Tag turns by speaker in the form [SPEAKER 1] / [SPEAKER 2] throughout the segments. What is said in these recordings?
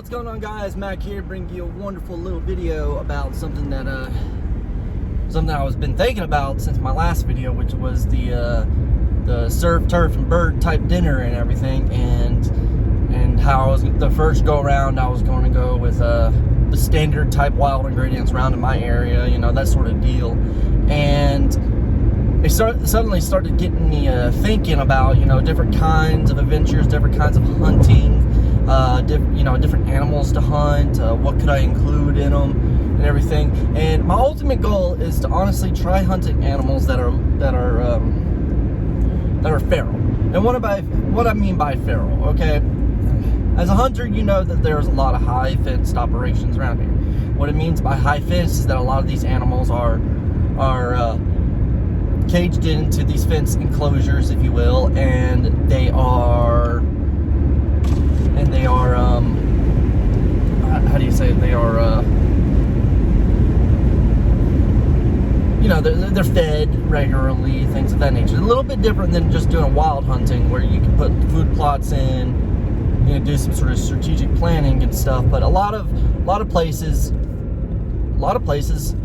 [SPEAKER 1] what's going on, guys? Mac here, bringing you a wonderful little video about something that I was been thinking about since my last video, which was the surf, turf, and bird type dinner and everything, and how I was the first go around. I was going to go with the standard type wild ingredients around in my area, you know, that sort of deal. And it suddenly started getting me thinking about, you know, different kinds of adventures, different kinds of hunting, different animals to hunt, what could I include in them and everything. And my ultimate goal is to honestly try hunting animals that are feral. And what I mean by feral, okay? As a hunter, you know that there's a lot of high fenced operations around here. What it means by high fence is that a lot of these animals are caged into these fence enclosures, if you will, and they are how do you say it? They are you know, they're fed regularly, things of that nature. A little bit different than just doing wild hunting, where you can put food plots in, you know, do some sort of strategic planning and stuff. But a lot of places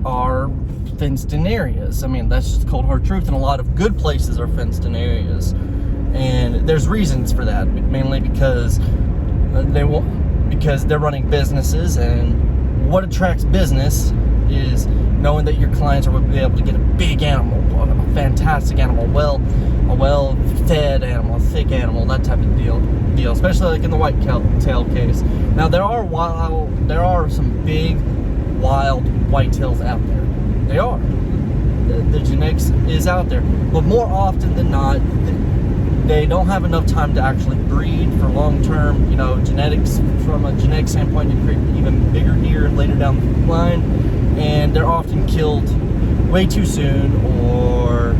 [SPEAKER 1] are fenced in areas. I mean, that's just the cold hard truth. And a lot of good places are fenced in areas, and there's reasons for that. Mainly because they're running businesses, and what attracts business is knowing that your clients are going to be able to get a big animal, a fantastic animal, a well-fed animal, a thick animal, that type of deal. Especially like in the whitetail case. Now there are some big wild whitetails out there. They are. The genetics is out there, but more often than not, they don't have enough time to actually breed for long-term, you know, genetics. From a genetic standpoint, to create even bigger deer later down the line, and they're often killed way too soon, or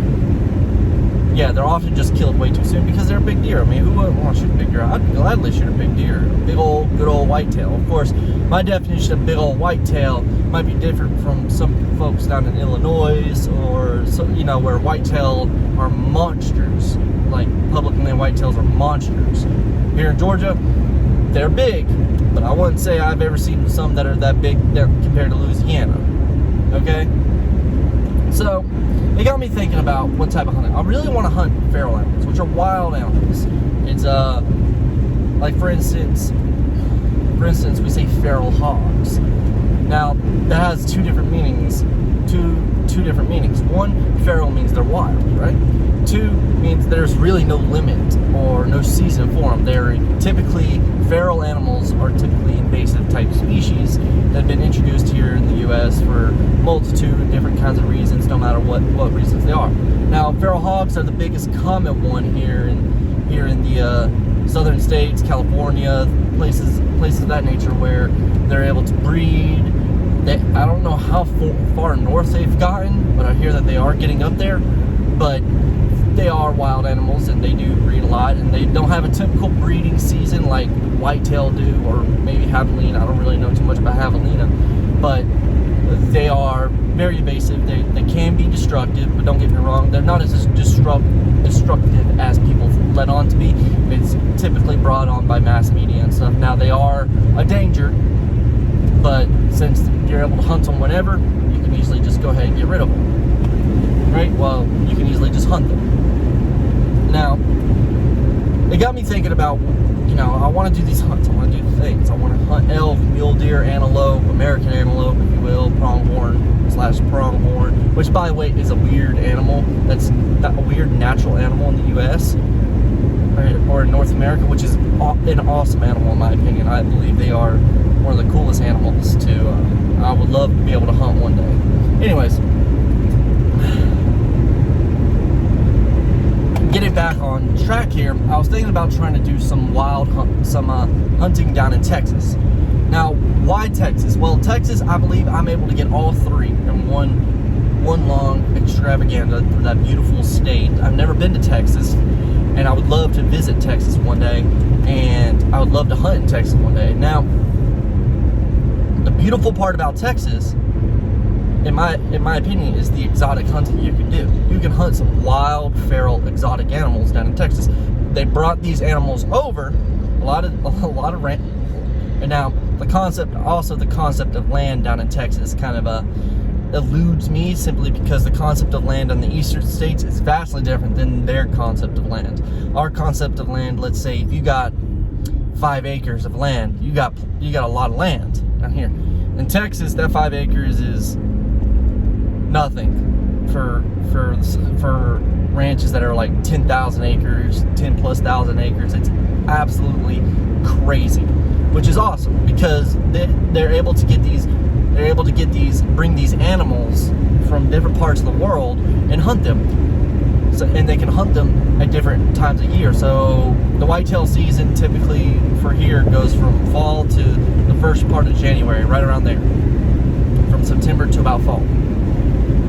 [SPEAKER 1] they're often just killed way too soon because they're a big deer. I mean, who wouldn't want to shoot a big deer? I'd gladly shoot a big deer, good old whitetail. Of course, my definition of big old whitetail might be different from some folks down in Illinois, or you know, where whitetail are monsters. Like public land whitetails are monsters. Here in Georgia, they're big, but I wouldn't say I've ever seen some that are that big compared to Louisiana. Okay? So, it got me thinking about what type of hunting. I really want to hunt feral animals, which are wild animals. It's like for instance, we say feral hogs. Now, that has two different meanings. Two different meanings. One, feral means they're wild, right? Two means there's really no limit or no season for them. Feral animals are typically invasive type species that have been introduced here in the U.S. for a multitude of different kinds of reasons, no matter what reasons they are. Now, feral hogs are the biggest common one here in the southern states, California, places of that nature, where they're able to breed. I don't know how far north they've gotten, but I hear that they are getting up there. But they are wild animals, and they do breed a lot, and they don't have a typical breeding season like whitetail do, or maybe javelina. I don't really know too much about javelina, but they are very invasive. They can be destructive, but don't get me wrong, they're not as destructive as people let on to be. It's typically brought on by mass media and stuff. Now, they are a danger, but since you're able to hunt them whenever, you can easily just go ahead and get rid of them. Right? Well, you can easily just hunt them. Now, it got me thinking about, you know, I want to do these hunts. I want to do things. I want to hunt elk, mule deer, antelope, American antelope, if you will, pronghorn, which, by the way, is a weird animal. That's a weird natural animal in the U.S. or in North America, which is an awesome animal in my opinion. I believe they are one of the coolest animals I would love to be able to hunt one day. Anyways, getting back on track here, I was thinking about trying to do some hunting down in Texas. Now, why Texas? Well, Texas, I believe I'm able to get all three in one long extravaganza through that beautiful state. I've never been to Texas, and I would love to visit Texas one day, and I would love to hunt in Texas one day. Now, the beautiful part about Texas, in my opinion, is the exotic hunting you can do. You can hunt some wild, feral, exotic animals down in Texas. They brought these animals over. A lot of And now the concept of land down in Texas kind of eludes me, simply because the concept of land in the eastern states is vastly different than their concept of land. Our concept of land, let's say if you got 5 acres of land, you got a lot of land down here. In Texas, that 5 acres is nothing for ranches that are like 10,000 acres, 10,000+ acres. It's absolutely crazy, which is awesome because they're able to bring these animals from different parts of the world and hunt them. So, and they can hunt them at different times of year. So the whitetail season typically for here goes from fall to the first part of January, right around there, from September to about fall.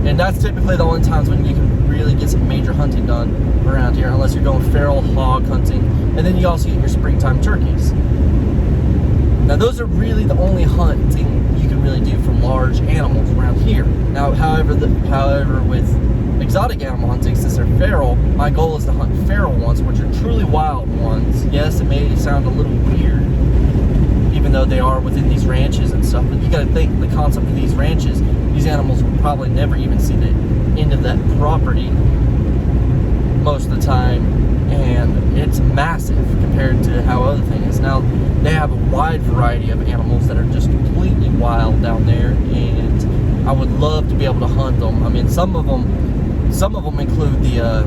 [SPEAKER 1] And that's typically the only times when you can really get some major hunting done around here, unless you're going feral hog hunting. And then you also get your springtime turkeys. Now those are really the only hunting you can really do for large animals around here. Now, however, with exotic animal hunting, since they're feral, my goal is to hunt feral ones, which are truly wild ones. Yes, it may sound a little weird, even though they are within these ranches and stuff, but you gotta think the concept of these ranches, these animals will probably never even see the end of that property most of the time, and it's massive compared to how other things. Now, they have a wide variety of animals that are just completely wild down there, and I would love to be able to hunt them. I mean, some of them include the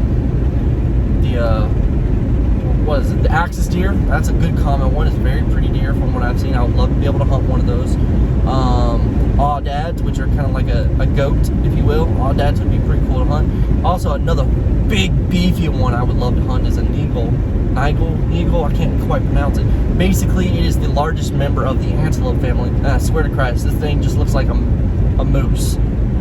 [SPEAKER 1] axis deer. That's a good common one. It's a very pretty deer from what I've seen. I would love to be able to hunt one of those. Awdads, which are kind of like a goat, if you will. Awdads would be pretty cool to hunt. Also, another big beefy one I would love to hunt is a Eagle, I can't quite pronounce it. Basically, it is the largest member of the antelope family. I swear to Christ, this thing just looks like a moose.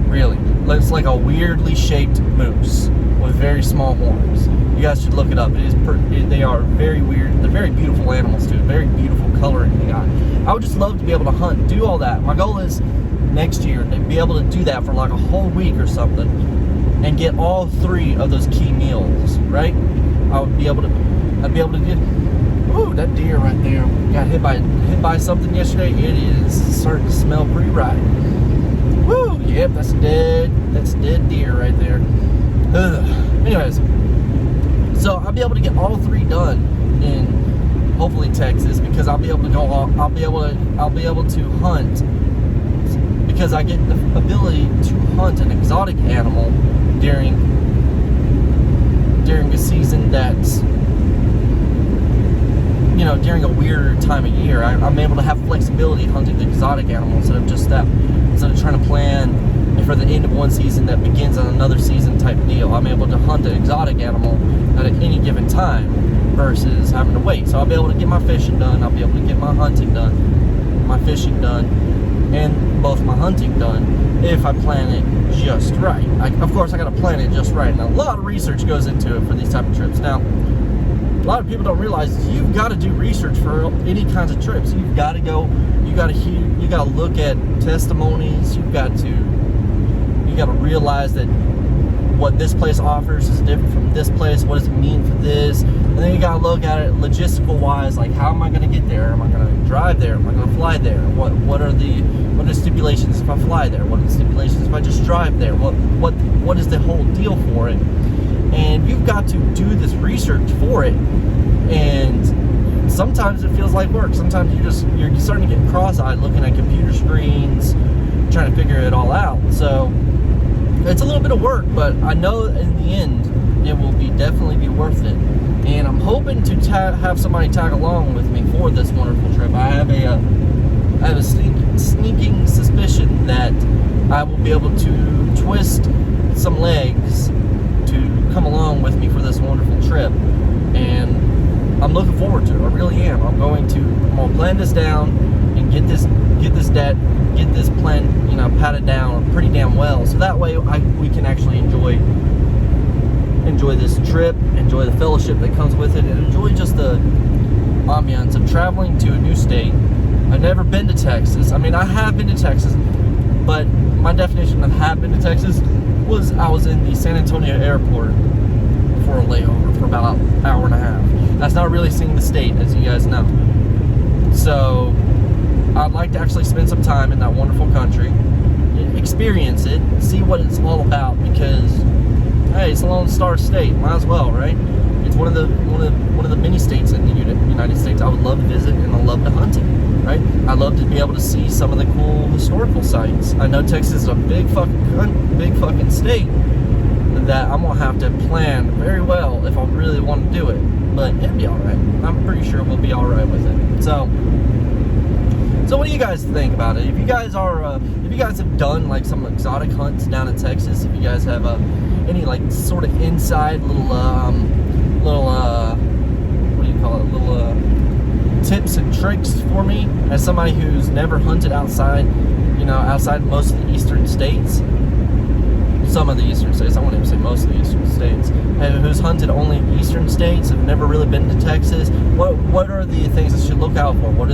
[SPEAKER 1] Really, looks like a weirdly shaped moose with very small horns. You guys should look it up. They are very weird. They're very beautiful animals too. Very beautiful coloring they got. I would just love to be able to hunt, do all that. My goal is next year to be able to do that for like a whole week or something, and get all 3 of those key meals. Right? I'd be able to get. Ooh, that deer right there got hit by something yesterday. It is starting to smell pretty right. Woo! Yep, that's dead deer right there. Ugh. Anyways, so I'll be able to get all 3 done in hopefully Texas, because I'll be able to hunt, because I get the ability to hunt an exotic animal during a season that's, you know, during a weirder time of year. I'm able to have flexibility hunting the exotic animal instead of trying to plan for the end of one season that begins on another season type of deal. I'm able to hunt an exotic animal at any given time versus having to wait. So I'll be able to get my fishing done, I'll be able to get my hunting done, my fishing done, and both my hunting done if I plan it just right. Of course, I gotta plan it just right, and a lot of research goes into it for these type of trips. Now, a lot of people don't realize you've got to do research for any kinds of trips. You've got to go, you got to look at testimonies, you got to realize that what this place offers is different from this place. What does it mean for this? And then you got to look at it logistical wise, like how am I going to get there? Am I going to drive there? Am I going to fly there? What are the stipulations if I fly there? What are the stipulations if I just drive there? What is the whole deal for it? And you've got to do this research for it, and sometimes it feels like work. Sometimes you're starting to get cross-eyed looking at computer screens, trying to figure it all out. So it's a little bit of work, but I know in the end it will definitely be worth it. And I'm hoping to have somebody tag along with me for this wonderful trip. I have a sneaking suspicion that I will be able to twist some legs to come along with me for this wonderful trip, and I'm looking forward to it. I really am. I'm gonna plan this down and get this plan, you know, patted down pretty damn well, so that way we can actually enjoy this trip, enjoy the fellowship that comes with it, and enjoy just the ambiance of traveling to a new state. I've never been to Texas. I mean, I have been to Texas, but my definition of have been to Texas was I was in the San Antonio airport for a layover for about an hour and a half. That's not really seeing the state, as you guys know. So like to actually spend some time in that wonderful country, experience it, see what it's all about, because hey, it's a Lone Star State, might as well, right? It's one of the many states in the United States I would love to visit, and I love to hunt it, right? I love to be able to see some of the cool historical sites. I know Texas is a big fucking state that I'm gonna have to plan very well if I really want to do it, but it'll be all right. I'm pretty sure we'll be all right with it. So what do you guys think about it? If you guys have done like some exotic hunts down in Texas, if you guys have any like sort of inside little what do you call it, little tips and tricks for me as somebody who's never hunted outside most of the eastern states, some of the eastern states, I won't even say most of the eastern states, who's hunted only eastern states, have never really been to Texas, what are the things that should look out for? What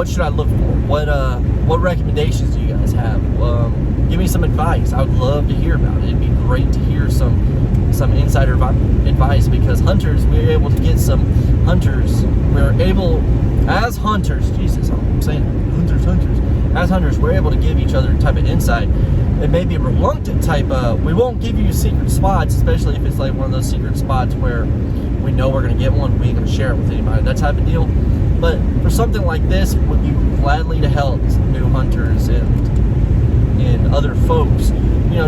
[SPEAKER 1] should I look for? What recommendations do you guys have? Give me some advice. I would love to hear about it. It'd be great to hear some insider advice, because hunters, we're able to get some hunters. As hunters, Jesus, I'm saying hunters. As hunters, we're able to give each other type of insight. It may be a reluctant type of, we won't give you secret spots, especially if it's like one of those secret spots where we know we're going to get one, we ain't going to share it with anybody, that type of deal. But for something like this, would be gladly to help new hunters and other folks,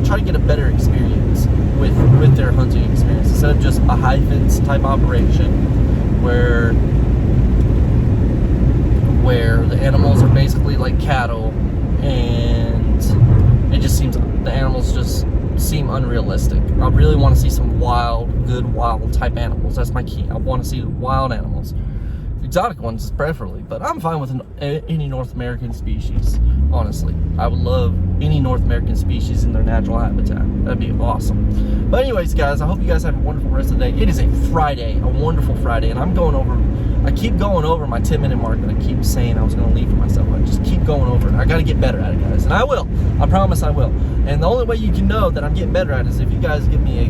[SPEAKER 1] try to get a better experience with their hunting experience, instead of just a high fence type operation where the animals are basically like cattle, and it just seems, the animals just seem unrealistic. I really want to see some good wild type animals. That's my key. I want to see wild animals. Exotic ones preferably, but I'm fine with any North American species, honestly. I would love any North American species in their natural habitat. That'd be awesome. But anyways, guys, I hope you guys have a wonderful rest of the day. It is a Friday, a wonderful Friday, and I keep going over my 10-minute mark that I keep saying I was going to leave for myself. I just keep going over it. I got to get better at it, guys, and I will. I promise I will. And the only way you can know that I'm getting better at it is if you guys give me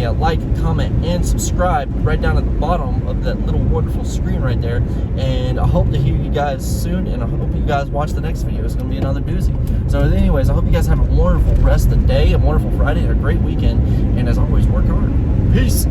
[SPEAKER 1] a like, comment, and subscribe right down at the bottom of that little wonderful screen right there. And I hope to hear you guys soon, and I hope you guys watch the next video. It's going to be another doozy. So anyways, I hope you guys have a wonderful rest of the day, a wonderful Friday, and a great weekend. And as always, work hard. Peace.